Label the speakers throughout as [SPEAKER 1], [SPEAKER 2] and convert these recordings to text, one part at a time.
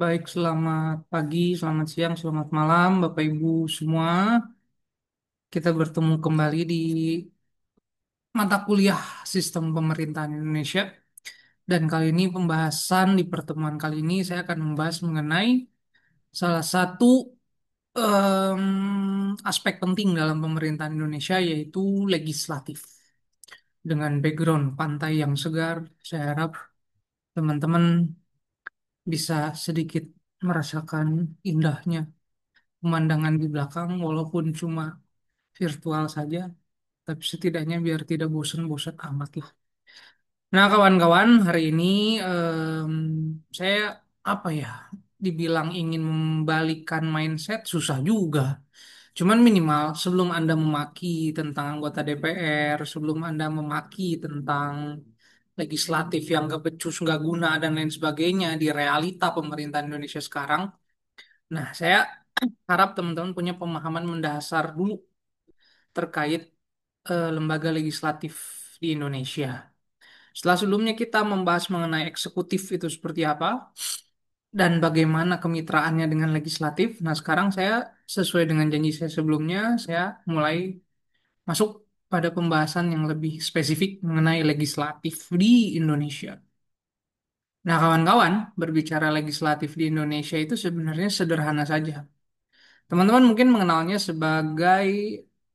[SPEAKER 1] Baik, selamat pagi, selamat siang, selamat malam, Bapak Ibu semua. Kita bertemu kembali di mata kuliah Sistem Pemerintahan Indonesia. Dan kali ini pembahasan di pertemuan kali ini saya akan membahas mengenai salah satu aspek penting dalam pemerintahan Indonesia yaitu legislatif. Dengan background pantai yang segar, saya harap teman-teman bisa sedikit merasakan indahnya pemandangan di belakang walaupun cuma virtual saja, tapi setidaknya biar tidak bosan-bosan amat lah. Nah, kawan-kawan, hari ini em, saya apa ya, dibilang ingin membalikan mindset susah juga. Cuman minimal sebelum Anda memaki tentang anggota DPR, sebelum Anda memaki tentang legislatif yang gak becus, gak guna, dan lain sebagainya di realita pemerintahan Indonesia sekarang, nah saya harap teman-teman punya pemahaman mendasar dulu terkait lembaga legislatif di Indonesia. Setelah sebelumnya kita membahas mengenai eksekutif itu seperti apa dan bagaimana kemitraannya dengan legislatif. Nah, sekarang saya sesuai dengan janji saya sebelumnya, saya mulai masuk pada pembahasan yang lebih spesifik mengenai legislatif di Indonesia. Nah, kawan-kawan, berbicara legislatif di Indonesia itu sebenarnya sederhana saja. Teman-teman mungkin mengenalnya sebagai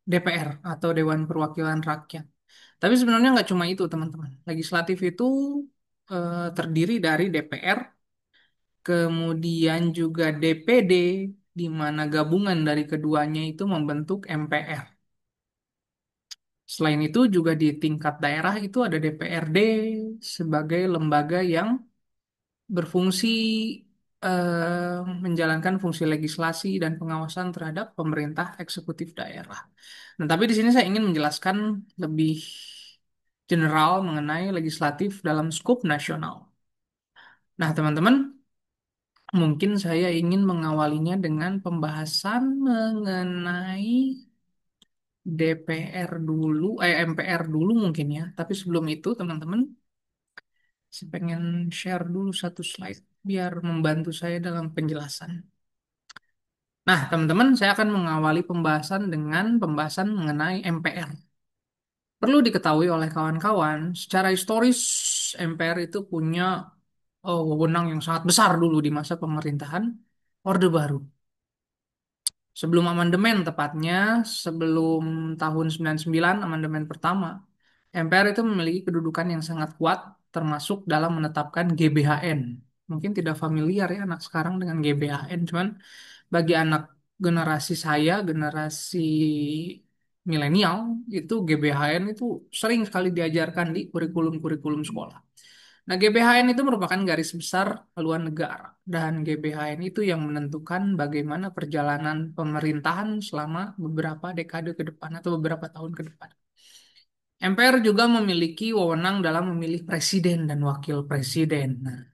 [SPEAKER 1] DPR atau Dewan Perwakilan Rakyat. Tapi sebenarnya nggak cuma itu, teman-teman. Legislatif itu terdiri dari DPR, kemudian juga DPD, di mana gabungan dari keduanya itu membentuk MPR. Selain itu juga di tingkat daerah itu ada DPRD sebagai lembaga yang berfungsi menjalankan fungsi legislasi dan pengawasan terhadap pemerintah eksekutif daerah. Nah, tapi di sini saya ingin menjelaskan lebih general mengenai legislatif dalam skop nasional. Nah, teman-teman, mungkin saya ingin mengawalinya dengan pembahasan mengenai DPR dulu, MPR dulu mungkin ya. Tapi sebelum itu, teman-teman, saya pengen share dulu satu slide biar membantu saya dalam penjelasan. Nah, teman-teman, saya akan mengawali pembahasan dengan pembahasan mengenai MPR. Perlu diketahui oleh kawan-kawan, secara historis MPR itu punya wewenang yang sangat besar dulu di masa pemerintahan Orde Baru. Sebelum amandemen tepatnya, sebelum tahun 99 amandemen pertama, MPR itu memiliki kedudukan yang sangat kuat termasuk dalam menetapkan GBHN. Mungkin tidak familiar ya anak sekarang dengan GBHN, cuman bagi anak generasi saya, generasi milenial, itu GBHN itu sering sekali diajarkan di kurikulum-kurikulum sekolah. Nah, GBHN itu merupakan garis besar haluan negara dan GBHN itu yang menentukan bagaimana perjalanan pemerintahan selama beberapa dekade ke depan atau beberapa tahun ke depan. MPR juga memiliki wewenang dalam memilih presiden dan wakil presiden. Nah,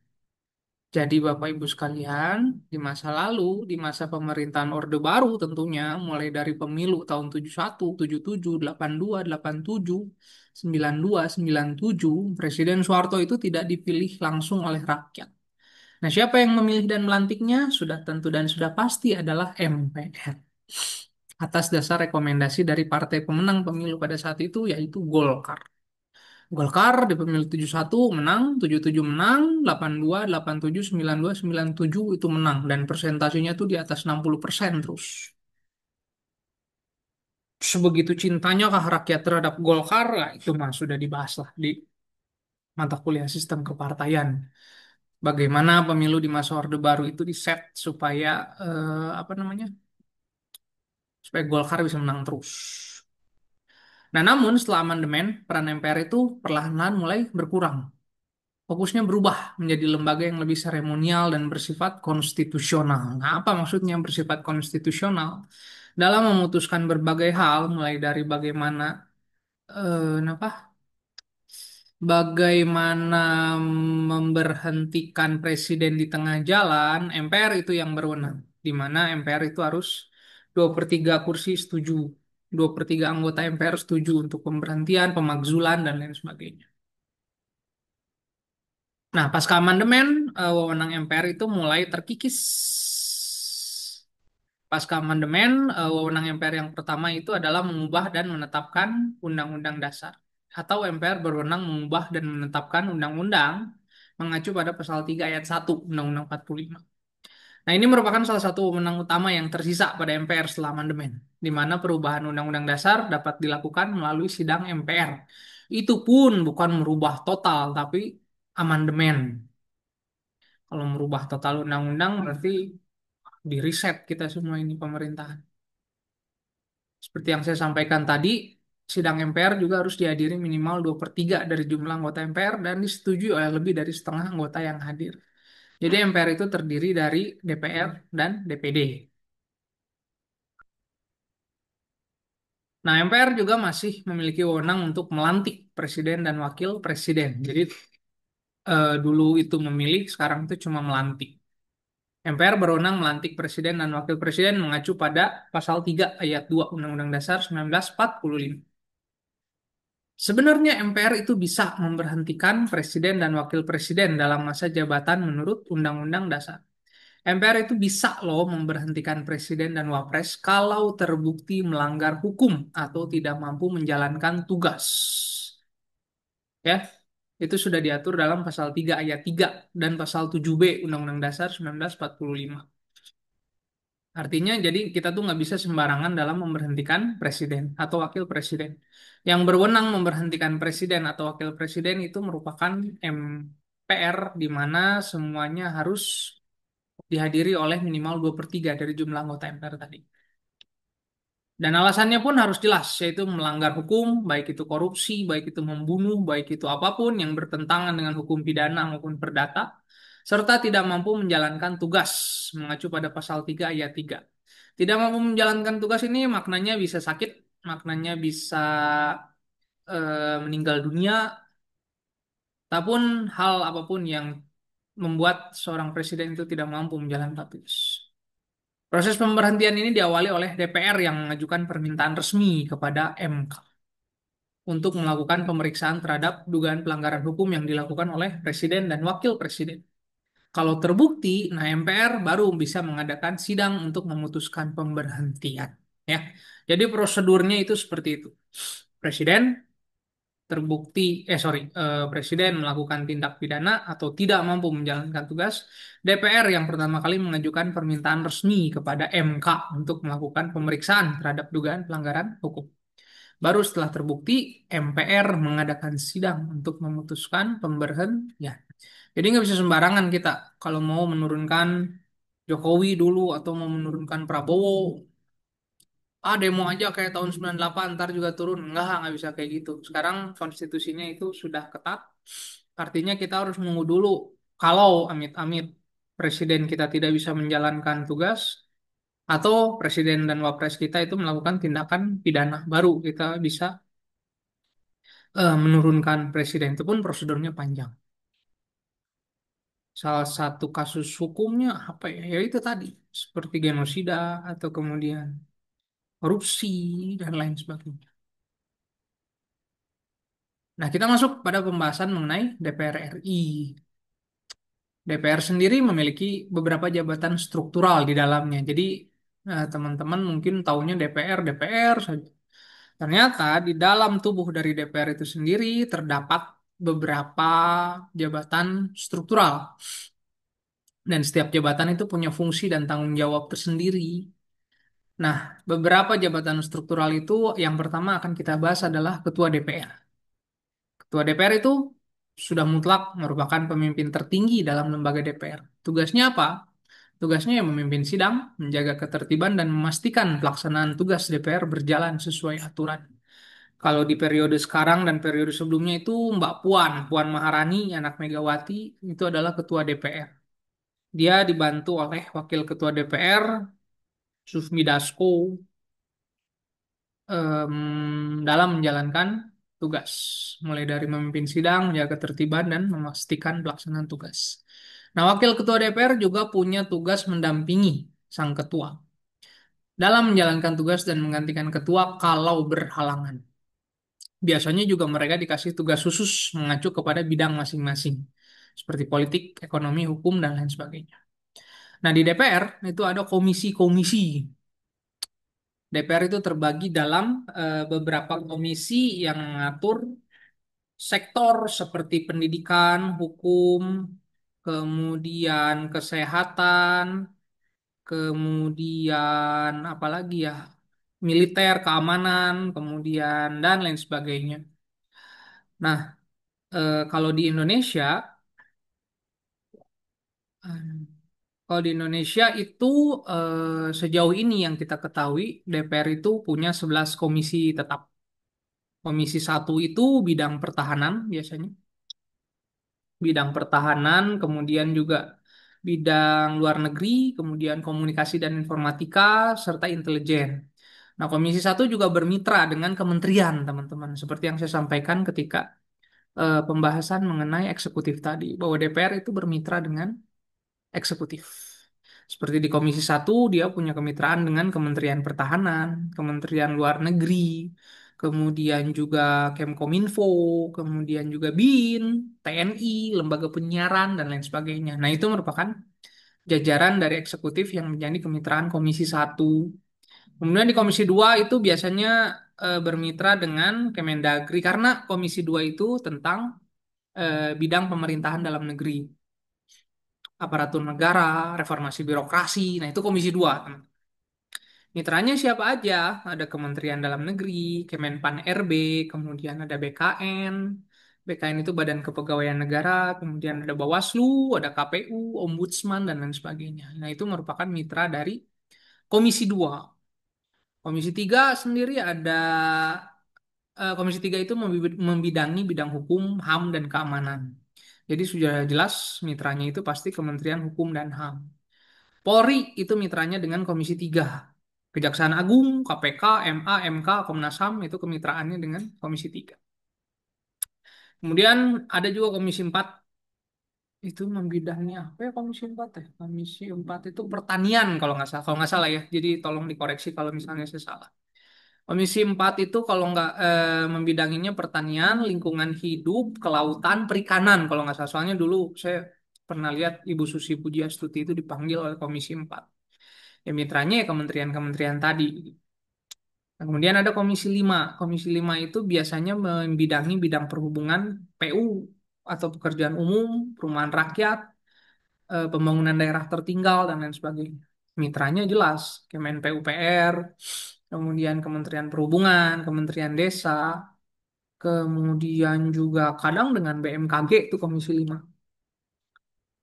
[SPEAKER 1] jadi Bapak Ibu sekalian, di masa lalu, di masa pemerintahan Orde Baru tentunya, mulai dari pemilu tahun 71, 77, 82, 87, 92, 97, Presiden Soeharto itu tidak dipilih langsung oleh rakyat. Nah, siapa yang memilih dan melantiknya? Sudah tentu dan sudah pasti adalah MPR. Atas dasar rekomendasi dari partai pemenang pemilu pada saat itu, yaitu Golkar. Golkar di pemilu 71 menang, 77 menang, 82, 87, 92, 97 itu menang. Dan persentasenya tuh di atas 60% terus. Sebegitu cintanya kah rakyat terhadap Golkar? Nah, itu mah sudah dibahas lah di mata kuliah sistem kepartaian. Bagaimana pemilu di masa Orde Baru itu diset supaya apa namanya? Supaya Golkar bisa menang terus. Nah, namun setelah amandemen, peran MPR itu perlahan-lahan mulai berkurang. Fokusnya berubah menjadi lembaga yang lebih seremonial dan bersifat konstitusional. Nah, apa maksudnya bersifat konstitusional? Dalam memutuskan berbagai hal, mulai dari bagaimana memberhentikan presiden di tengah jalan, MPR itu yang berwenang. Di mana MPR itu harus 2/3 kursi setuju, 2/3 anggota MPR setuju untuk pemberhentian, pemakzulan, dan lain sebagainya. Nah, pasca amandemen, wewenang MPR itu mulai terkikis. Pasca amandemen, wewenang MPR yang pertama itu adalah mengubah dan menetapkan Undang-Undang Dasar. Atau MPR berwenang mengubah dan menetapkan undang-undang mengacu pada pasal 3 ayat 1 Undang-Undang 45. Nah, ini merupakan salah satu wewenang utama yang tersisa pada MPR setelah amandemen, di mana perubahan Undang-Undang Dasar dapat dilakukan melalui sidang MPR. Itu pun bukan merubah total, tapi amandemen. Kalau merubah total undang-undang berarti di reset kita semua ini pemerintahan. Seperti yang saya sampaikan tadi, sidang MPR juga harus dihadiri minimal 2/3 dari jumlah anggota MPR dan disetujui oleh lebih dari setengah anggota yang hadir. Jadi MPR itu terdiri dari DPR dan DPD. Nah, MPR juga masih memiliki wewenang untuk melantik presiden dan wakil presiden. Jadi dulu itu memilih, sekarang itu cuma melantik. MPR berwenang melantik presiden dan wakil presiden mengacu pada pasal 3 ayat 2 Undang-Undang Dasar 1945. Sebenarnya MPR itu bisa memberhentikan presiden dan wakil presiden dalam masa jabatan menurut Undang-Undang Dasar. MPR itu bisa loh memberhentikan presiden dan wapres kalau terbukti melanggar hukum atau tidak mampu menjalankan tugas. Ya, itu sudah diatur dalam pasal 3 ayat 3 dan pasal 7B Undang-Undang Dasar 1945. Artinya, jadi kita tuh nggak bisa sembarangan dalam memberhentikan presiden atau wakil presiden. Yang berwenang memberhentikan presiden atau wakil presiden itu merupakan MPR, di mana semuanya harus dihadiri oleh minimal 2/3 dari jumlah anggota MPR tadi. Dan alasannya pun harus jelas, yaitu melanggar hukum, baik itu korupsi, baik itu membunuh, baik itu apapun yang bertentangan dengan hukum pidana maupun perdata, serta tidak mampu menjalankan tugas mengacu pada pasal 3 ayat 3. Tidak mampu menjalankan tugas ini maknanya bisa sakit, maknanya bisa meninggal dunia, ataupun hal apapun yang membuat seorang presiden itu tidak mampu menjalankan tugas. Proses pemberhentian ini diawali oleh DPR yang mengajukan permintaan resmi kepada MK untuk melakukan pemeriksaan terhadap dugaan pelanggaran hukum yang dilakukan oleh presiden dan wakil presiden. Kalau terbukti, nah MPR baru bisa mengadakan sidang untuk memutuskan pemberhentian. Ya, jadi prosedurnya itu seperti itu. Presiden terbukti, Presiden melakukan tindak pidana atau tidak mampu menjalankan tugas, DPR yang pertama kali mengajukan permintaan resmi kepada MK untuk melakukan pemeriksaan terhadap dugaan pelanggaran hukum. Baru setelah terbukti, MPR mengadakan sidang untuk memutuskan pemberhentian. Jadi nggak bisa sembarangan kita kalau mau menurunkan Jokowi dulu atau mau menurunkan Prabowo. Demo aja kayak tahun 98 ntar juga turun. Nggak bisa kayak gitu. Sekarang konstitusinya itu sudah ketat. Artinya kita harus menunggu dulu. Kalau amit-amit presiden kita tidak bisa menjalankan tugas, atau presiden dan wapres kita itu melakukan tindakan pidana, baru kita bisa menurunkan presiden. Itu pun prosedurnya panjang. Salah satu kasus hukumnya apa ya? Ya itu tadi, seperti genosida atau kemudian korupsi dan lain sebagainya. Nah, kita masuk pada pembahasan mengenai DPR RI. DPR sendiri memiliki beberapa jabatan struktural di dalamnya. Jadi, teman-teman mungkin taunya DPR, DPR saja. Ternyata di dalam tubuh dari DPR itu sendiri terdapat beberapa jabatan struktural. Dan setiap jabatan itu punya fungsi dan tanggung jawab tersendiri. Nah, beberapa jabatan struktural itu yang pertama akan kita bahas adalah Ketua DPR. Ketua DPR itu sudah mutlak merupakan pemimpin tertinggi dalam lembaga DPR. Tugasnya apa? Tugasnya yang memimpin sidang, menjaga ketertiban, dan memastikan pelaksanaan tugas DPR berjalan sesuai aturan. Kalau di periode sekarang dan periode sebelumnya itu Mbak Puan Maharani, anak Megawati, itu adalah Ketua DPR. Dia dibantu oleh Wakil Ketua DPR, Sufmi Dasko, dalam menjalankan tugas, mulai dari memimpin sidang, menjaga ketertiban, dan memastikan pelaksanaan tugas. Nah, Wakil Ketua DPR juga punya tugas mendampingi Sang Ketua dalam menjalankan tugas dan menggantikan Ketua kalau berhalangan. Biasanya juga mereka dikasih tugas khusus mengacu kepada bidang masing-masing. seperti politik, ekonomi, hukum, dan lain sebagainya. Nah, di DPR itu ada komisi-komisi. DPR itu terbagi dalam beberapa komisi yang mengatur sektor seperti pendidikan, hukum, kemudian kesehatan, kemudian apa lagi ya, militer, keamanan, kemudian dan lain sebagainya. Nah, kalau di Indonesia, eh, kalau di Indonesia itu sejauh ini yang kita ketahui DPR itu punya 11 komisi tetap. Komisi satu itu bidang pertahanan biasanya, bidang pertahanan, kemudian juga bidang luar negeri, kemudian komunikasi dan informatika, serta intelijen. Nah, Komisi satu juga bermitra dengan kementerian, teman-teman. Seperti yang saya sampaikan ketika pembahasan mengenai eksekutif tadi, bahwa DPR itu bermitra dengan eksekutif. Seperti di Komisi satu dia punya kemitraan dengan Kementerian Pertahanan, Kementerian Luar Negeri, kemudian juga Kemkominfo, kemudian juga BIN, TNI, Lembaga Penyiaran, dan lain sebagainya. Nah, itu merupakan jajaran dari eksekutif yang menjadi kemitraan Komisi satu. Kemudian di Komisi 2 itu biasanya bermitra dengan Kemendagri karena Komisi 2 itu tentang bidang pemerintahan dalam negeri, aparatur negara, reformasi birokrasi. Nah, itu Komisi 2. Mitranya siapa aja? Ada Kementerian Dalam Negeri, Kemenpan RB, kemudian ada BKN. BKN itu Badan Kepegawaian Negara, kemudian ada Bawaslu, ada KPU, Ombudsman, dan lain sebagainya. Nah, itu merupakan mitra dari Komisi 2. Komisi 3 sendiri ada Komisi 3 itu membidangi bidang hukum, HAM, dan keamanan. Jadi sudah jelas mitranya itu pasti Kementerian Hukum dan HAM. Polri itu mitranya dengan Komisi 3. Kejaksaan Agung, KPK, MA, MK, Komnas HAM itu kemitraannya dengan Komisi 3. Kemudian ada juga Komisi 4 itu membidangi apa ya Komisi 4 ya? Komisi 4 itu pertanian kalau nggak salah ya. Jadi tolong dikoreksi kalau misalnya saya salah. Komisi 4 itu kalau nggak membidanginya pertanian, lingkungan hidup, kelautan, perikanan kalau nggak salah. Soalnya dulu saya pernah lihat Ibu Susi Pujiastuti itu dipanggil oleh Komisi 4. Ya mitranya ya kementerian-kementerian tadi. Nah, kemudian ada Komisi 5. Komisi 5 itu biasanya membidangi bidang perhubungan, PU atau pekerjaan umum, perumahan rakyat, pembangunan daerah tertinggal, dan lain sebagainya. Mitranya jelas, Kemen PUPR, kemudian Kementerian Perhubungan, Kementerian Desa, kemudian juga kadang dengan BMKG itu Komisi 5.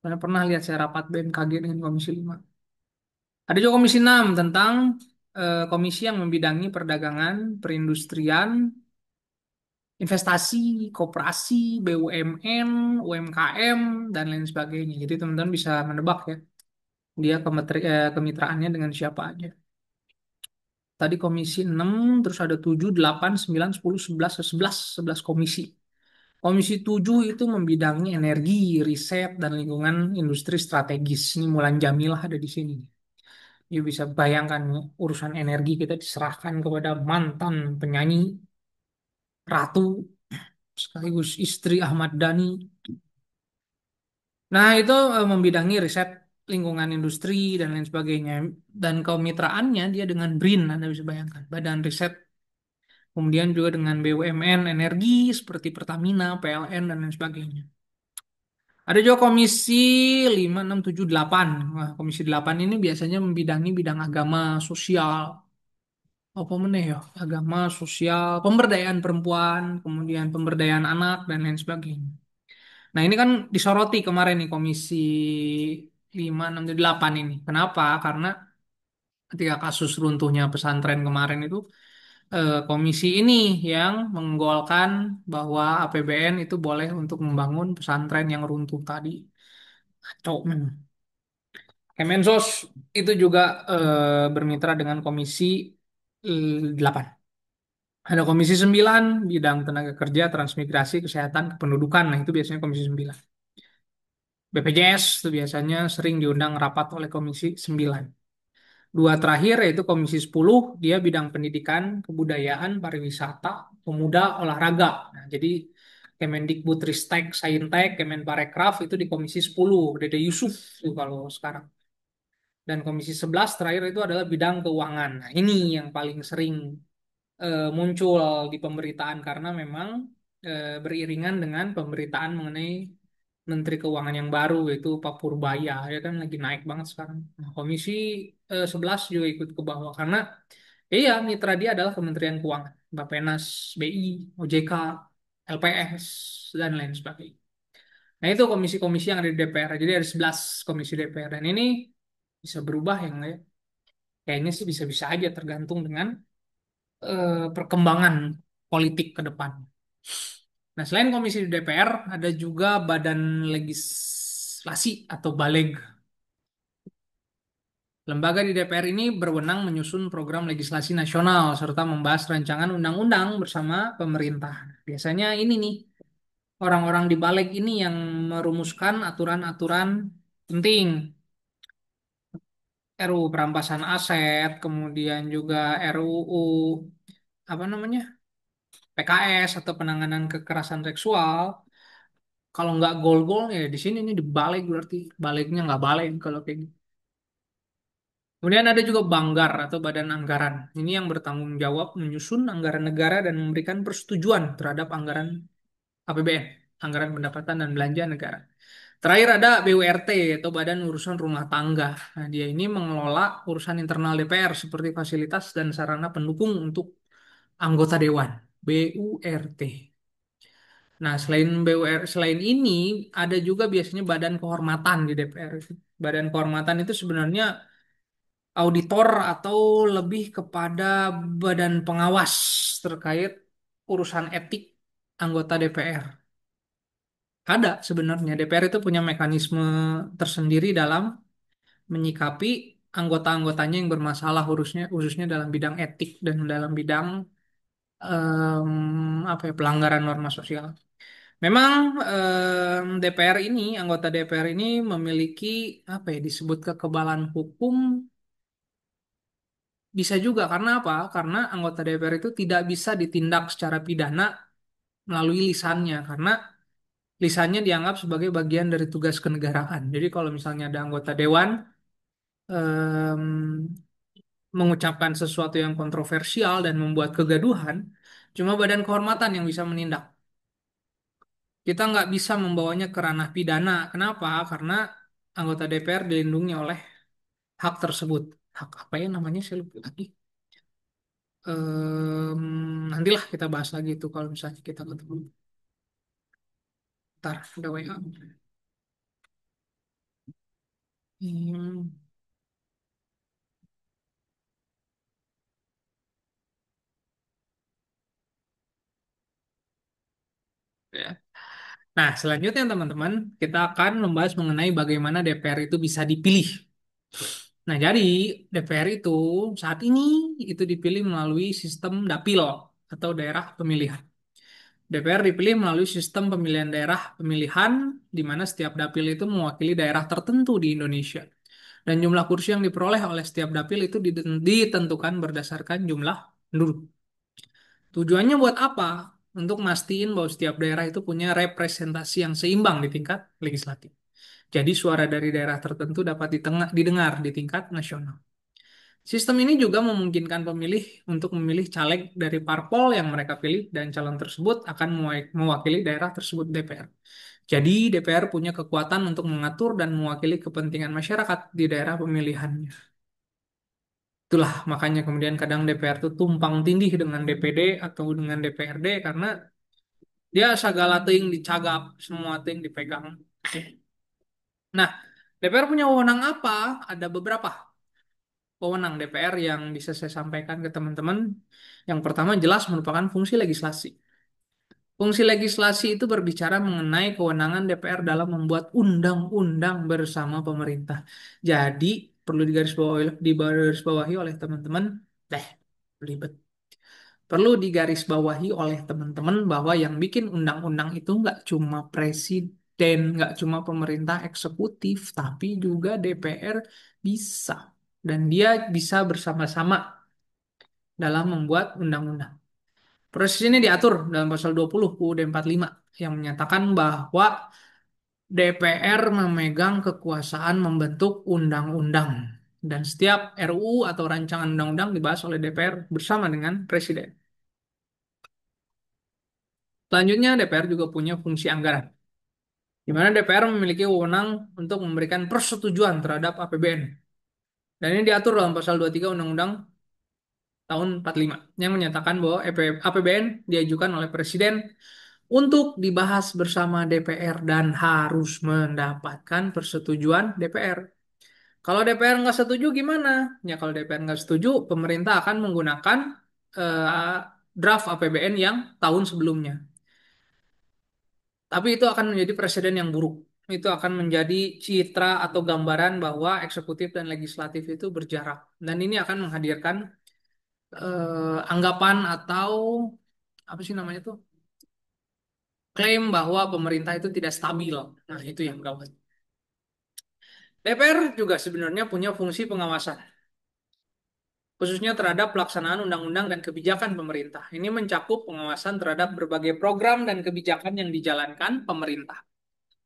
[SPEAKER 1] Karena pernah lihat saya rapat BMKG dengan Komisi 5. Ada juga Komisi 6 tentang komisi yang membidangi perdagangan, perindustrian, investasi, koperasi, BUMN, UMKM, dan lain sebagainya. Jadi teman-teman bisa menebak ya, dia kemitraannya dengan siapa aja. Tadi komisi 6, terus ada 7, 8, 9, 10, 11, 11, 11 komisi. Komisi 7 itu membidangi energi, riset, dan lingkungan industri strategis. Ini Mulan Jamilah ada di sini. Ya bisa bayangkan ya, urusan energi kita diserahkan kepada mantan penyanyi Ratu sekaligus istri Ahmad Dhani. Nah, itu membidangi riset lingkungan industri dan lain sebagainya. Dan kemitraannya dia dengan BRIN, Anda bisa bayangkan. Badan Riset. Kemudian juga dengan BUMN energi seperti Pertamina, PLN, dan lain sebagainya. Ada juga komisi 5, 6, 7, 8. Nah, komisi 8 ini biasanya membidangi bidang agama, sosial, apa meneh ya, agama, sosial, pemberdayaan perempuan, kemudian pemberdayaan anak, dan lain sebagainya. Nah, ini kan disoroti kemarin nih Komisi 5, 6, 8 ini. Kenapa? Karena ketika kasus runtuhnya pesantren kemarin itu, komisi ini yang menggolkan bahwa APBN itu boleh untuk membangun pesantren yang runtuh tadi. Kacau memang. Kemensos itu juga bermitra dengan Komisi 8. Ada Komisi 9, bidang tenaga kerja, transmigrasi, kesehatan, kependudukan. Nah, itu biasanya Komisi 9. BPJS itu biasanya sering diundang rapat oleh Komisi 9. Dua terakhir yaitu Komisi 10, dia bidang pendidikan, kebudayaan, pariwisata, pemuda, olahraga. Nah, jadi Kemendikbudristek, Saintek, Kemenparekraf itu di Komisi 10, Dede Yusuf tuh kalau sekarang. Dan Komisi 11 terakhir itu adalah bidang keuangan. Nah, ini yang paling sering muncul di pemberitaan karena memang beriringan dengan pemberitaan mengenai Menteri Keuangan yang baru yaitu Pak Purbaya ya kan lagi naik banget sekarang. Nah, Komisi 11 juga ikut ke bawah karena iya mitra dia adalah Kementerian Keuangan, Bappenas, BI, OJK, LPS dan lain sebagainya. Nah, itu komisi-komisi yang ada di DPR. Jadi ada 11 komisi DPR dan ini bisa berubah ya nggak ya? Kayaknya sih bisa-bisa aja tergantung dengan perkembangan politik ke depan. Nah, selain komisi di DPR, ada juga Badan Legislasi atau Baleg. Lembaga di DPR ini berwenang menyusun program legislasi nasional serta membahas rancangan undang-undang bersama pemerintah. Biasanya ini nih, orang-orang di Baleg ini yang merumuskan aturan-aturan penting. RUU perampasan aset, kemudian juga RUU apa namanya? PKS atau penanganan kekerasan seksual. Kalau nggak gol-gol ya di sini nih dibalik berarti baliknya nggak balik kalau kayak gitu. Kemudian ada juga Banggar atau Badan Anggaran. Ini yang bertanggung jawab menyusun anggaran negara dan memberikan persetujuan terhadap anggaran APBN, anggaran pendapatan dan belanja negara. Terakhir ada BURT atau Badan Urusan Rumah Tangga. Nah, dia ini mengelola urusan internal DPR seperti fasilitas dan sarana pendukung untuk anggota dewan. BURT. Nah, selain ini ada juga biasanya badan kehormatan di DPR. Badan kehormatan itu sebenarnya auditor atau lebih kepada badan pengawas terkait urusan etik anggota DPR. Ada sebenarnya DPR itu punya mekanisme tersendiri dalam menyikapi anggota-anggotanya yang bermasalah khususnya dalam bidang etik dan dalam bidang apa ya pelanggaran norma sosial. Memang DPR ini, anggota DPR ini memiliki apa ya disebut kekebalan hukum bisa juga karena apa? Karena anggota DPR itu tidak bisa ditindak secara pidana melalui lisannya karena lisannya dianggap sebagai bagian dari tugas kenegaraan. Jadi kalau misalnya ada anggota dewan em, mengucapkan sesuatu yang kontroversial dan membuat kegaduhan, cuma badan kehormatan yang bisa menindak. Kita nggak bisa membawanya ke ranah pidana. Kenapa? Karena anggota DPR dilindungi oleh hak tersebut. Hak apa ya namanya? Saya lupa lagi. Nantilah kita bahas lagi itu kalau misalnya kita ketemu. Ntar, ada WA. Hmm, ya. Nah, selanjutnya teman-teman, kita akan membahas mengenai bagaimana DPR itu bisa dipilih. Nah, jadi DPR itu saat ini itu dipilih melalui sistem dapil atau daerah pemilihan. DPR dipilih melalui sistem pemilihan daerah pemilihan di mana setiap dapil itu mewakili daerah tertentu di Indonesia. Dan jumlah kursi yang diperoleh oleh setiap dapil itu ditentukan berdasarkan jumlah penduduk. Tujuannya buat apa? Untuk mastiin bahwa setiap daerah itu punya representasi yang seimbang di tingkat legislatif. Jadi suara dari daerah tertentu dapat didengar di tingkat nasional. Sistem ini juga memungkinkan pemilih untuk memilih caleg dari parpol yang mereka pilih dan calon tersebut akan mewakili daerah tersebut DPR. Jadi DPR punya kekuatan untuk mengatur dan mewakili kepentingan masyarakat di daerah pemilihannya. Itulah makanya kemudian kadang DPR itu tumpang tindih dengan DPD atau dengan DPRD karena dia segala ting dicagap, semua ting dipegang. Nah, DPR punya wewenang apa? Ada beberapa wewenang DPR yang bisa saya sampaikan ke teman-teman. Yang pertama jelas merupakan fungsi legislasi. Fungsi legislasi itu berbicara mengenai kewenangan DPR dalam membuat undang-undang bersama pemerintah. Jadi perlu digarisbawahi oleh teman-teman. Deh, ribet. Perlu digarisbawahi oleh teman-teman bahwa yang bikin undang-undang itu nggak cuma presiden, nggak cuma pemerintah eksekutif, tapi juga DPR bisa. Dan dia bisa bersama-sama dalam membuat undang-undang. Proses ini diatur dalam pasal 20 UUD 45. yang menyatakan bahwa DPR memegang kekuasaan membentuk undang-undang dan setiap RUU atau rancangan undang-undang dibahas oleh DPR bersama dengan Presiden. Selanjutnya, DPR juga punya fungsi anggaran, di mana DPR memiliki wewenang untuk memberikan persetujuan terhadap APBN. Dan ini diatur dalam pasal 23 Undang-Undang tahun 45 yang menyatakan bahwa APBN diajukan oleh Presiden untuk dibahas bersama DPR dan harus mendapatkan persetujuan DPR. Kalau DPR nggak setuju gimana? Ya kalau DPR nggak setuju, pemerintah akan menggunakan eh, draft APBN yang tahun sebelumnya. Tapi itu akan menjadi presiden yang buruk. Itu akan menjadi citra atau gambaran bahwa eksekutif dan legislatif itu berjarak. Dan ini akan menghadirkan anggapan atau apa sih namanya tuh? Klaim bahwa pemerintah itu tidak stabil. Nah, itu yang gawat. DPR juga sebenarnya punya fungsi pengawasan, khususnya terhadap pelaksanaan undang-undang dan kebijakan pemerintah. Ini mencakup pengawasan terhadap berbagai program dan kebijakan yang dijalankan pemerintah,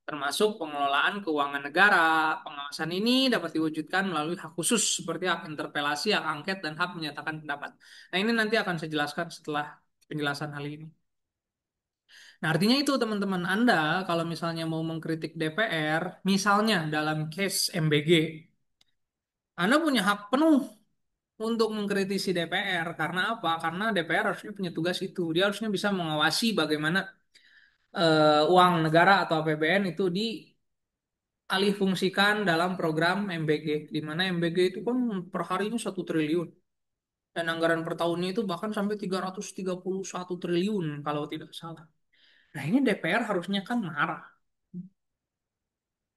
[SPEAKER 1] termasuk pengelolaan keuangan negara. Pengawasan ini dapat diwujudkan melalui hak khusus seperti hak interpelasi, hak angket, dan hak menyatakan pendapat. Nah, ini nanti akan saya jelaskan setelah penjelasan hal ini. Nah, artinya itu teman-teman Anda kalau misalnya mau mengkritik DPR, misalnya dalam case MBG, Anda punya hak penuh untuk mengkritisi DPR. Karena apa? Karena DPR harusnya punya tugas itu. Dia harusnya bisa mengawasi bagaimana uang negara atau APBN itu dialih fungsikan dalam program MBG, di mana MBG itu kan per harinya 1 triliun. Dan anggaran per tahunnya itu bahkan sampai 331 triliun kalau tidak salah. Nah, ini DPR harusnya kan marah.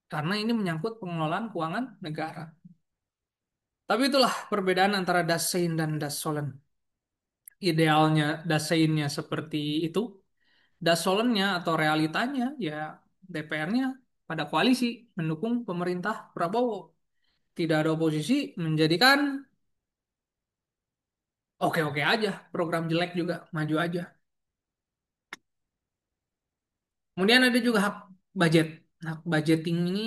[SPEAKER 1] Karena ini menyangkut pengelolaan keuangan negara. Tapi itulah perbedaan antara Dasein dan Dasolen. Idealnya Daseinnya seperti itu. Dasolennya atau realitanya ya DPR-nya pada koalisi mendukung pemerintah Prabowo. Tidak ada oposisi menjadikan oke-oke aja. Program jelek juga maju aja. Kemudian ada juga hak budget. Hak budgeting ini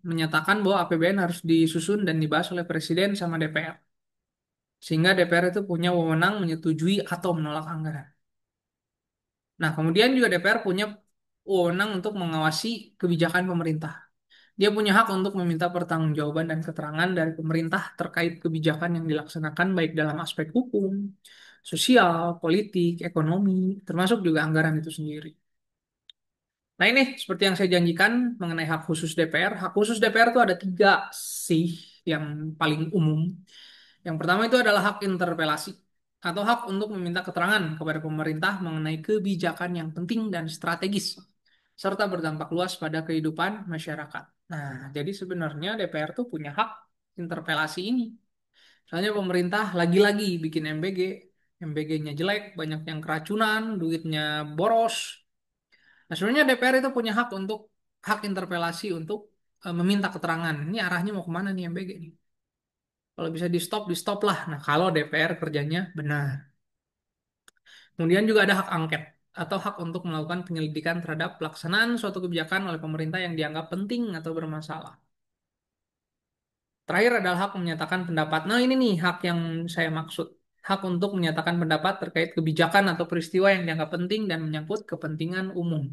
[SPEAKER 1] menyatakan bahwa APBN harus disusun dan dibahas oleh Presiden sama DPR. Sehingga DPR itu punya wewenang menyetujui atau menolak anggaran. Nah, kemudian juga DPR punya wewenang untuk mengawasi kebijakan pemerintah. Dia punya hak untuk meminta pertanggungjawaban dan keterangan dari pemerintah terkait kebijakan yang dilaksanakan baik dalam aspek hukum, sosial, politik, ekonomi, termasuk juga anggaran itu sendiri. Nah ini seperti yang saya janjikan mengenai hak khusus DPR. Hak khusus DPR itu ada tiga sih yang paling umum. Yang pertama itu adalah hak interpelasi atau hak untuk meminta keterangan kepada pemerintah mengenai kebijakan yang penting dan strategis serta berdampak luas pada kehidupan masyarakat. Nah, jadi sebenarnya DPR tuh punya hak interpelasi ini. Soalnya pemerintah lagi-lagi bikin MBG, MBG-nya jelek, banyak yang keracunan, duitnya boros. Nah, sebenarnya DPR itu punya hak untuk hak interpelasi untuk meminta keterangan. Ini arahnya mau kemana nih MBG nih? Kalau bisa di stop, di stop lah. Nah, kalau DPR kerjanya benar. Kemudian juga ada hak angket atau hak untuk melakukan penyelidikan terhadap pelaksanaan suatu kebijakan oleh pemerintah yang dianggap penting atau bermasalah. Terakhir adalah hak menyatakan pendapat. Nah, ini nih hak yang saya maksud. Hak untuk menyatakan pendapat terkait kebijakan atau peristiwa yang dianggap penting dan menyangkut kepentingan umum.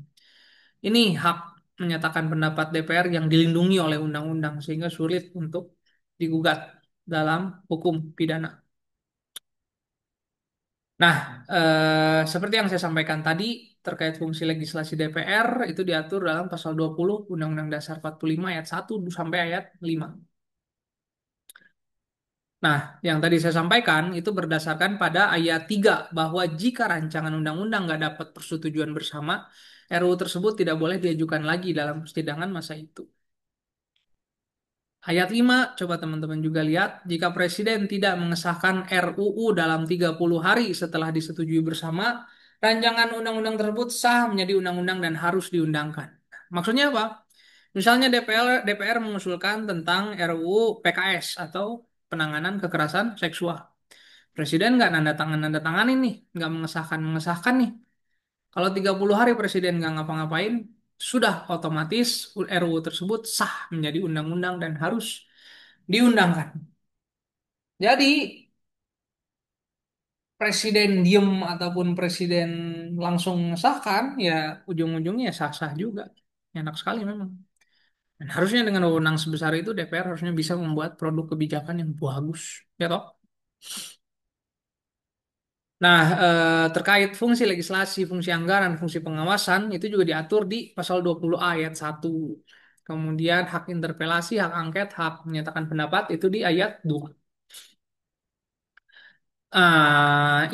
[SPEAKER 1] Ini hak menyatakan pendapat DPR yang dilindungi oleh undang-undang sehingga sulit untuk digugat dalam hukum pidana. Nah, seperti yang saya sampaikan tadi terkait fungsi legislasi DPR itu diatur dalam pasal 20 Undang-Undang Dasar 45 ayat 1 sampai ayat 5. Nah, yang tadi saya sampaikan itu berdasarkan pada ayat 3 bahwa jika rancangan undang-undang nggak dapat persetujuan bersama, RUU tersebut tidak boleh diajukan lagi dalam persidangan masa itu. Ayat 5, coba teman-teman juga lihat, jika Presiden tidak mengesahkan RUU dalam 30 hari setelah disetujui bersama, rancangan undang-undang tersebut sah menjadi undang-undang dan harus diundangkan. Maksudnya apa? Misalnya DPR mengusulkan tentang RUU PKS atau penanganan kekerasan seksual. Presiden nggak nanda tangan ini, nggak mengesahkan nih. Kalau 30 hari presiden nggak ngapa-ngapain, sudah otomatis RUU tersebut sah menjadi undang-undang dan harus diundangkan. Jadi presiden diem ataupun presiden langsung sahkan, ya ujung-ujungnya ya sah-sah juga. Enak sekali memang. Dan harusnya dengan wewenang sebesar itu DPR harusnya bisa membuat produk kebijakan yang bagus. Ya toh? Nah, terkait fungsi legislasi, fungsi anggaran, fungsi pengawasan itu juga diatur di pasal 20 ayat 1. Kemudian hak interpelasi, hak angket, hak menyatakan pendapat itu di ayat 2.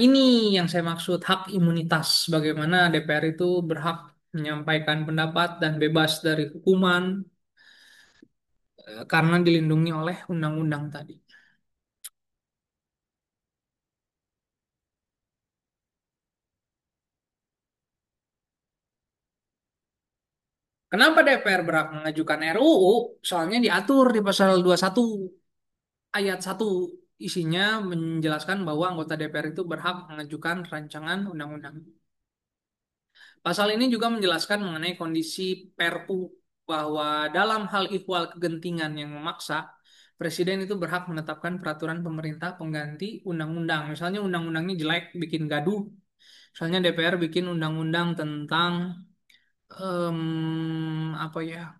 [SPEAKER 1] Ini yang saya maksud hak imunitas. Bagaimana DPR itu berhak menyampaikan pendapat dan bebas dari hukuman karena dilindungi oleh undang-undang tadi. Kenapa DPR berhak mengajukan RUU? Soalnya diatur di pasal 21 ayat 1. Isinya menjelaskan bahwa anggota DPR itu berhak mengajukan rancangan undang-undang. Pasal ini juga menjelaskan mengenai kondisi Perpu bahwa dalam hal ihwal kegentingan yang memaksa, Presiden itu berhak menetapkan peraturan pemerintah pengganti undang-undang. Misalnya undang-undangnya jelek, bikin gaduh. Misalnya DPR bikin undang-undang tentang apa ya?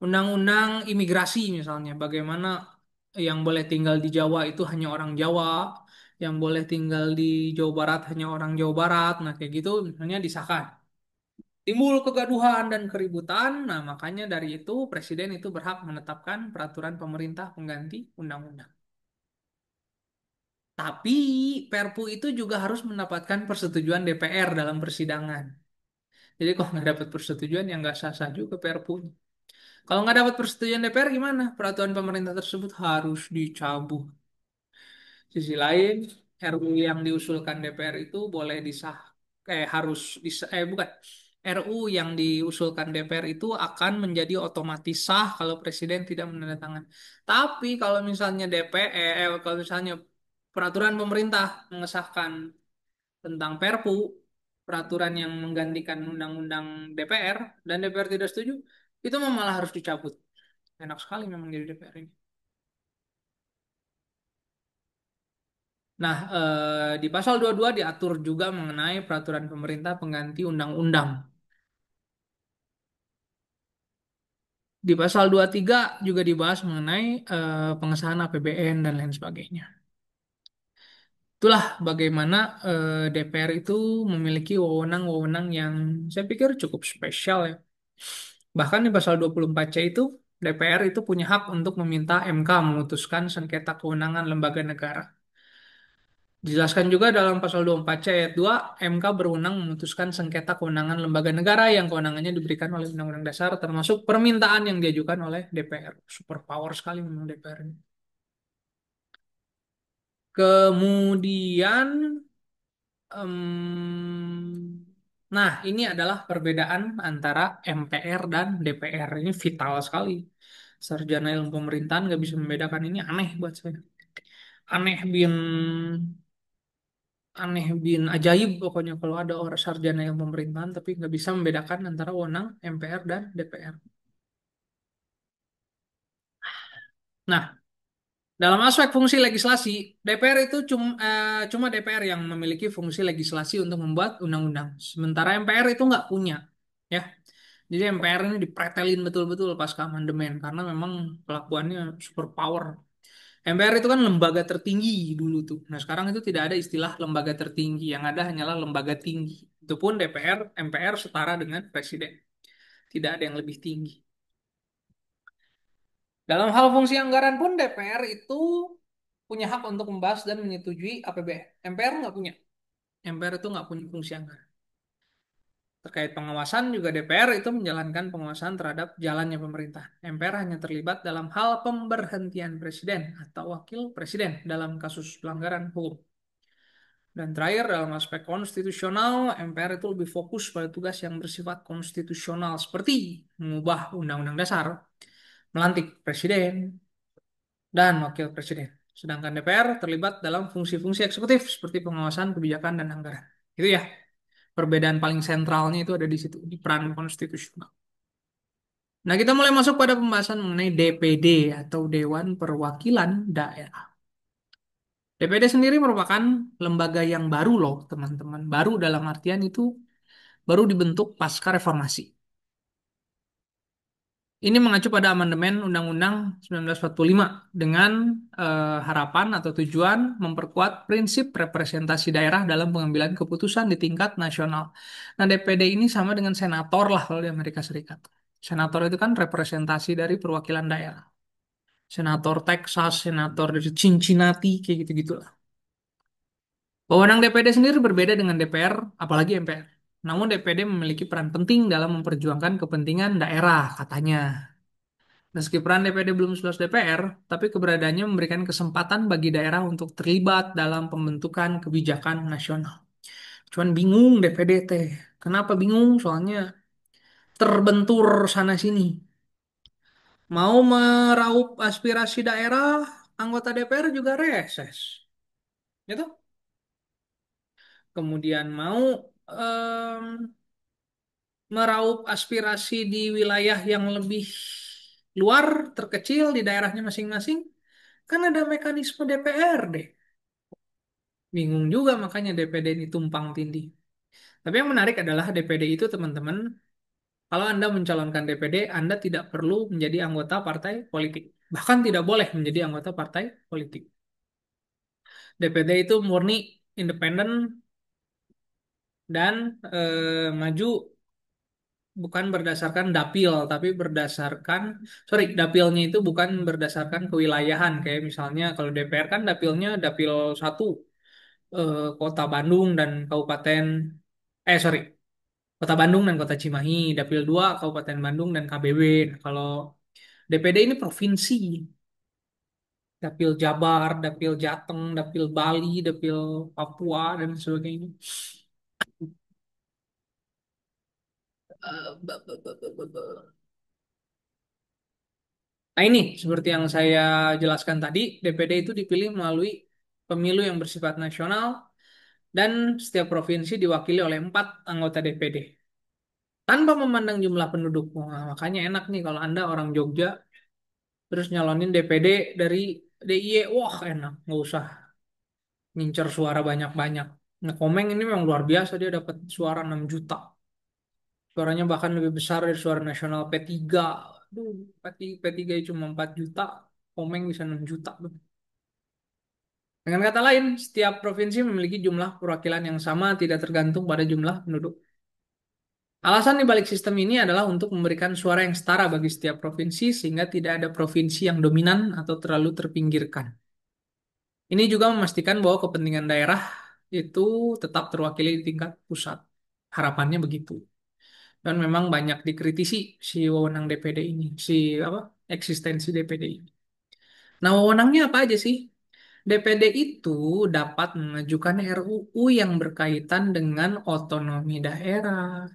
[SPEAKER 1] Undang-undang imigrasi misalnya, bagaimana yang boleh tinggal di Jawa itu hanya orang Jawa, yang boleh tinggal di Jawa Barat hanya orang Jawa Barat. Nah, kayak gitu misalnya disahkan. Timbul kegaduhan dan keributan, nah makanya dari itu Presiden itu berhak menetapkan peraturan pemerintah pengganti undang-undang. Tapi Perpu itu juga harus mendapatkan persetujuan DPR dalam persidangan. Jadi kalau nggak dapat persetujuan ya nggak sah-sah juga Perpu. Kalau nggak dapat persetujuan DPR gimana? Peraturan pemerintah tersebut harus dicabut. Sisi lain, RUU yang diusulkan DPR itu boleh disah, harus bukan. RUU yang diusulkan DPR itu akan menjadi otomatis sah kalau Presiden tidak menandatangani. Tapi kalau misalnya DPR, kalau misalnya peraturan pemerintah mengesahkan tentang Perpu, peraturan yang menggantikan undang-undang DPR, dan DPR tidak setuju, itu malah harus dicabut. Enak sekali memang jadi DPR ini. Nah, di pasal 22 diatur juga mengenai peraturan pemerintah pengganti undang-undang. Di pasal 23 juga dibahas mengenai pengesahan APBN dan lain sebagainya. Itulah bagaimana DPR itu memiliki wewenang-wewenang yang saya pikir cukup spesial ya. Bahkan di pasal 24C itu, DPR itu punya hak untuk meminta MK memutuskan sengketa kewenangan lembaga negara. Dijelaskan juga dalam pasal 24C ayat 2, MK berwenang memutuskan sengketa kewenangan lembaga negara yang kewenangannya diberikan oleh Undang-Undang Dasar, termasuk permintaan yang diajukan oleh DPR. Super power sekali memang DPR ini. Kemudian, nah ini adalah perbedaan antara MPR dan DPR. Ini vital sekali. Sarjana ilmu pemerintahan nggak bisa membedakan ini, aneh buat saya. Aneh bin aneh bin ajaib pokoknya kalau ada orang sarjana yang pemerintahan tapi nggak bisa membedakan antara wewenang MPR dan DPR. Nah, dalam aspek fungsi legislasi, DPR itu cuma DPR yang memiliki fungsi legislasi untuk membuat undang-undang. Sementara MPR itu nggak punya, ya. Jadi MPR ini dipretelin betul-betul pasca amandemen karena memang kelakuannya super power. MPR itu kan lembaga tertinggi dulu tuh. Nah, sekarang itu tidak ada istilah lembaga tertinggi, yang ada hanyalah lembaga tinggi. Itu pun DPR, MPR setara dengan presiden. Tidak ada yang lebih tinggi. Dalam hal fungsi anggaran pun DPR itu punya hak untuk membahas dan menyetujui APBN. MPR nggak punya. MPR itu nggak punya fungsi anggaran. Terkait pengawasan juga DPR itu menjalankan pengawasan terhadap jalannya pemerintah. MPR hanya terlibat dalam hal pemberhentian presiden atau wakil presiden dalam kasus pelanggaran hukum. Dan terakhir, dalam aspek konstitusional, MPR itu lebih fokus pada tugas yang bersifat konstitusional seperti mengubah undang-undang dasar, melantik presiden, dan wakil presiden. Sedangkan DPR terlibat dalam fungsi-fungsi eksekutif seperti pengawasan kebijakan dan anggaran. Itu ya. Perbedaan paling sentralnya itu ada di situ, di peran konstitusional. Nah, kita mulai masuk pada pembahasan mengenai DPD atau Dewan Perwakilan Daerah. DPD sendiri merupakan lembaga yang baru loh, teman-teman. Baru dalam artian itu baru dibentuk pasca reformasi. Ini mengacu pada amandemen Undang-Undang 1945 dengan harapan atau tujuan memperkuat prinsip representasi daerah dalam pengambilan keputusan di tingkat nasional. Nah, DPD ini sama dengan senator lah kalau di Amerika Serikat. Senator itu kan representasi dari perwakilan daerah. Senator Texas, senator dari Cincinnati, kayak gitu-gitulah. Wewenang DPD sendiri berbeda dengan DPR, apalagi MPR. Namun DPD memiliki peran penting dalam memperjuangkan kepentingan daerah, katanya. Meski peran DPD belum seluas DPR, tapi keberadaannya memberikan kesempatan bagi daerah untuk terlibat dalam pembentukan kebijakan nasional. Cuman bingung DPD teh. Kenapa bingung? Soalnya terbentur sana sini. Mau meraup aspirasi daerah, anggota DPR juga reses. Gitu. Kemudian mau meraup aspirasi di wilayah yang lebih luar, terkecil di daerahnya masing-masing, kan ada mekanisme DPRD. Bingung juga makanya DPD ini tumpang tindih. Tapi yang menarik adalah DPD itu teman-teman, kalau Anda mencalonkan DPD, Anda tidak perlu menjadi anggota partai politik. Bahkan tidak boleh menjadi anggota partai politik. DPD itu murni independen dan maju bukan berdasarkan dapil, tapi berdasarkan, sorry, dapilnya itu bukan berdasarkan kewilayahan. Kayak misalnya kalau DPR kan dapilnya dapil satu, Kota Bandung dan Kabupaten, sorry, Kota Bandung dan Kota Cimahi, dapil 2 Kabupaten Bandung dan KBW. Nah, kalau DPD ini provinsi, dapil Jabar, dapil Jateng, dapil Bali, dapil Papua dan sebagainya. Nah ini, seperti yang saya jelaskan tadi, DPD itu dipilih melalui pemilu yang bersifat nasional dan setiap provinsi diwakili oleh 4 anggota DPD. Tanpa memandang jumlah penduduk. Wah, makanya enak nih kalau Anda orang Jogja, terus nyalonin DPD dari DIY, wah enak, nggak usah ngincer suara banyak-banyak. Nah, Komeng ini memang luar biasa, dia dapat suara 6 juta. Suaranya bahkan lebih besar dari suara nasional P3. Aduh, P3 cuma 4 juta, Komeng bisa 6 juta. Dengan kata lain, setiap provinsi memiliki jumlah perwakilan yang sama, tidak tergantung pada jumlah penduduk. Alasan di balik sistem ini adalah untuk memberikan suara yang setara bagi setiap provinsi, sehingga tidak ada provinsi yang dominan atau terlalu terpinggirkan. Ini juga memastikan bahwa kepentingan daerah itu tetap terwakili di tingkat pusat. Harapannya begitu. Dan memang banyak dikritisi si wewenang DPD ini, si apa eksistensi DPD ini. Nah, wewenangnya apa aja sih? DPD itu dapat mengajukan RUU yang berkaitan dengan otonomi daerah,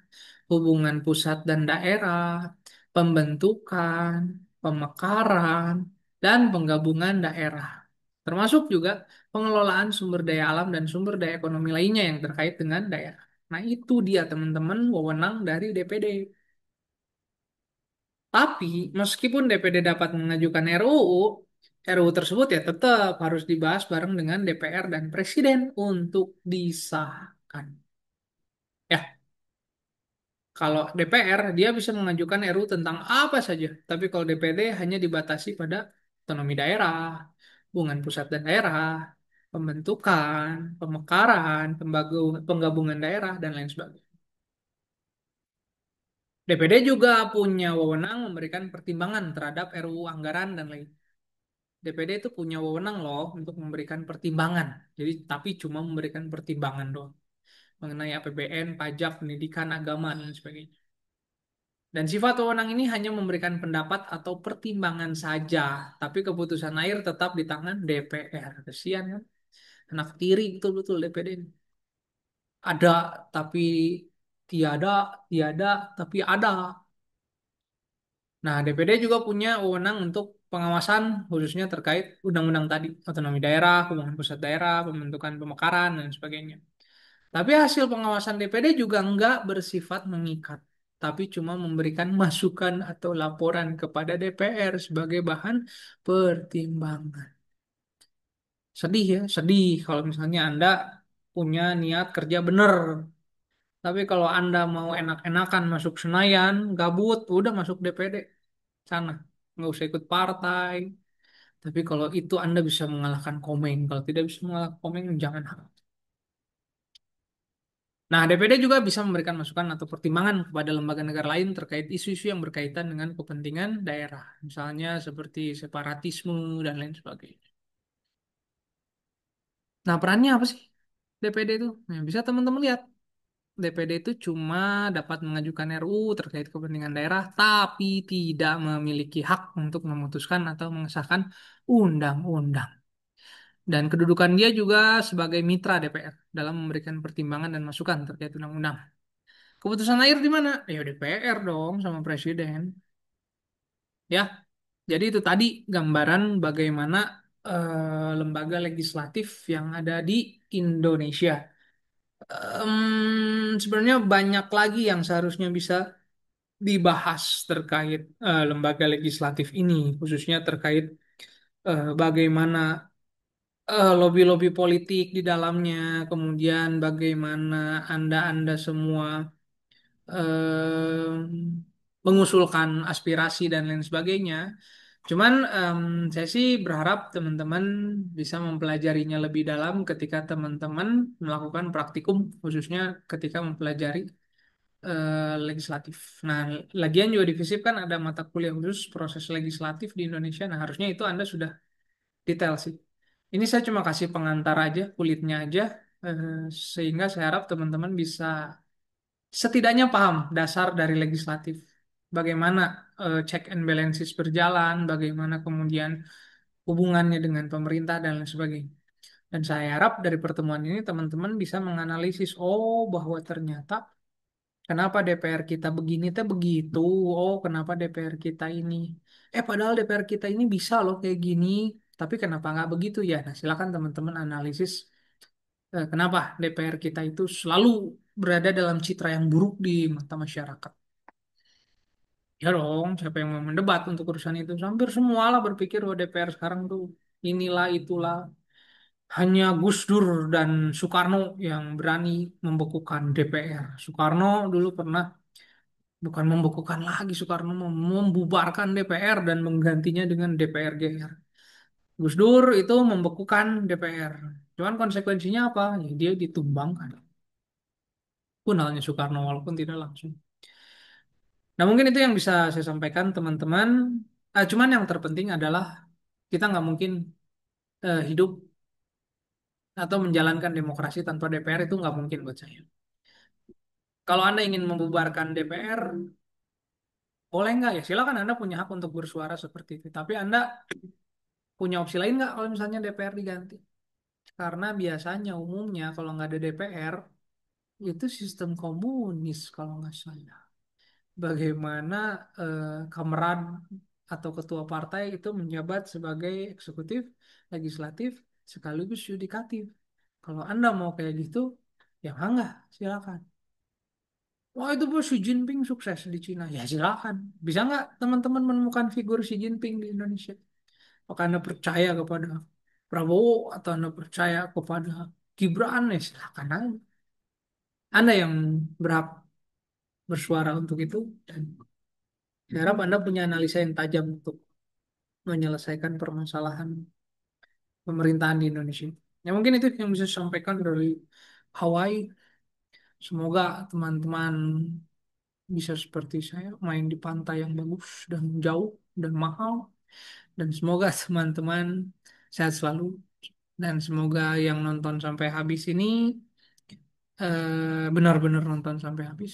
[SPEAKER 1] hubungan pusat dan daerah, pembentukan, pemekaran, dan penggabungan daerah. Termasuk juga pengelolaan sumber daya alam dan sumber daya ekonomi lainnya yang terkait dengan daerah. Nah, itu dia teman-teman wewenang dari DPD. Tapi meskipun DPD dapat mengajukan RUU, RUU tersebut ya tetap harus dibahas bareng dengan DPR dan Presiden untuk disahkan. Ya, kalau DPR dia bisa mengajukan RUU tentang apa saja, tapi kalau DPD hanya dibatasi pada otonomi daerah, hubungan pusat dan daerah, pembentukan, pemekaran, penggabungan daerah dan lain sebagainya. DPD juga punya wewenang memberikan pertimbangan terhadap RUU anggaran dan lain. DPD itu punya wewenang loh untuk memberikan pertimbangan. Jadi tapi cuma memberikan pertimbangan doang mengenai APBN, pajak, pendidikan, agama dan sebagainya. Dan sifat wewenang ini hanya memberikan pendapat atau pertimbangan saja, tapi keputusan akhir tetap di tangan DPR. Kesian kan? Anak tiri betul-betul DPD ini. Ada tapi tiada, tiada tapi ada. Nah, DPD juga punya wewenang untuk pengawasan khususnya terkait undang-undang tadi, otonomi daerah, hubungan pusat daerah, pembentukan pemekaran dan sebagainya. Tapi hasil pengawasan DPD juga enggak bersifat mengikat, tapi cuma memberikan masukan atau laporan kepada DPR sebagai bahan pertimbangan. Sedih ya, sedih kalau misalnya Anda punya niat kerja bener. Tapi kalau Anda mau enak-enakan masuk Senayan, gabut, udah masuk DPD sana. Nggak usah ikut partai. Tapi kalau itu Anda bisa mengalahkan Komeng. Kalau tidak bisa mengalahkan Komeng, jangan harap. Nah, DPD juga bisa memberikan masukan atau pertimbangan kepada lembaga negara lain terkait isu-isu yang berkaitan dengan kepentingan daerah. Misalnya seperti separatisme dan lain sebagainya. Nah, perannya apa sih DPD itu? Nah, bisa teman-teman lihat. DPD itu cuma dapat mengajukan RUU terkait kepentingan daerah, tapi tidak memiliki hak untuk memutuskan atau mengesahkan undang-undang. Dan kedudukan dia juga sebagai mitra DPR dalam memberikan pertimbangan dan masukan terkait undang-undang. Keputusan akhir di mana? Ya DPR dong sama presiden. Ya, jadi itu tadi gambaran bagaimana lembaga legislatif yang ada di Indonesia. Sebenarnya banyak lagi yang seharusnya bisa dibahas terkait lembaga legislatif ini, khususnya terkait bagaimana lobby-lobby politik di dalamnya, kemudian bagaimana Anda-Anda semua mengusulkan aspirasi dan lain sebagainya. Cuman saya sih berharap teman-teman bisa mempelajarinya lebih dalam ketika teman-teman melakukan praktikum, khususnya ketika mempelajari legislatif. Nah, lagian juga di FISIP kan ada mata kuliah khusus proses legislatif di Indonesia. Nah, harusnya itu Anda sudah detail sih. Ini saya cuma kasih pengantar aja, kulitnya aja, sehingga saya harap teman-teman bisa setidaknya paham dasar dari legislatif. Bagaimana check and balances berjalan, bagaimana kemudian hubungannya dengan pemerintah dan lain sebagainya. Dan saya harap dari pertemuan ini teman-teman bisa menganalisis, oh bahwa ternyata kenapa DPR kita begini teh begitu, oh kenapa DPR kita ini, padahal DPR kita ini bisa loh kayak gini, tapi kenapa nggak begitu ya? Nah silakan teman-teman analisis kenapa DPR kita itu selalu berada dalam citra yang buruk di mata masyarakat. Ya dong, siapa yang mau mendebat untuk urusan itu? Hampir semua lah berpikir bahwa DPR sekarang tuh inilah itulah. Hanya Gus Dur dan Soekarno yang berani membekukan DPR. Soekarno dulu pernah, bukan membekukan lagi, Soekarno membubarkan DPR dan menggantinya dengan DPR GR. Gus Dur itu membekukan DPR. Cuman konsekuensinya apa? Ya, dia ditumbangkan. Pun halnya Soekarno walaupun tidak langsung. Nah, mungkin itu yang bisa saya sampaikan teman-teman. Cuman yang terpenting adalah kita nggak mungkin hidup atau menjalankan demokrasi tanpa DPR itu nggak mungkin buat saya. Kalau Anda ingin membubarkan DPR, boleh nggak ya? Silakan Anda punya hak untuk bersuara seperti itu. Tapi Anda punya opsi lain nggak kalau misalnya DPR diganti? Karena biasanya umumnya kalau nggak ada DPR itu sistem komunis kalau nggak salah. Bagaimana kameran atau ketua partai itu menjabat sebagai eksekutif, legislatif, sekaligus yudikatif. Kalau Anda mau kayak gitu, ya enggak, silakan. Wah itu bos Xi Jinping sukses di Cina. Ya silakan. Bisa nggak teman-teman menemukan figur Xi Jinping di Indonesia? Apakah Anda percaya kepada Prabowo atau Anda percaya kepada Gibran? Ya silakan aja. Anda yang berhak bersuara untuk itu dan saya harap Anda punya analisa yang tajam untuk menyelesaikan permasalahan pemerintahan di Indonesia. Ya mungkin itu yang bisa saya sampaikan dari Hawaii. Semoga teman-teman bisa seperti saya main di pantai yang bagus dan jauh dan mahal. Dan semoga teman-teman sehat selalu. Dan semoga yang nonton sampai habis ini benar-benar nonton sampai habis.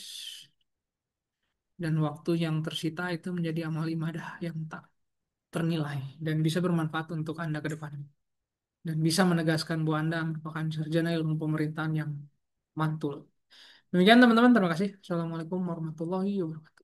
[SPEAKER 1] Dan waktu yang tersita itu menjadi amal ibadah yang tak ternilai dan bisa bermanfaat untuk Anda ke depannya. Dan bisa menegaskan bahwa Anda merupakan sarjana ilmu pemerintahan yang mantul. Demikian teman-teman, terima kasih. Assalamualaikum warahmatullahi wabarakatuh.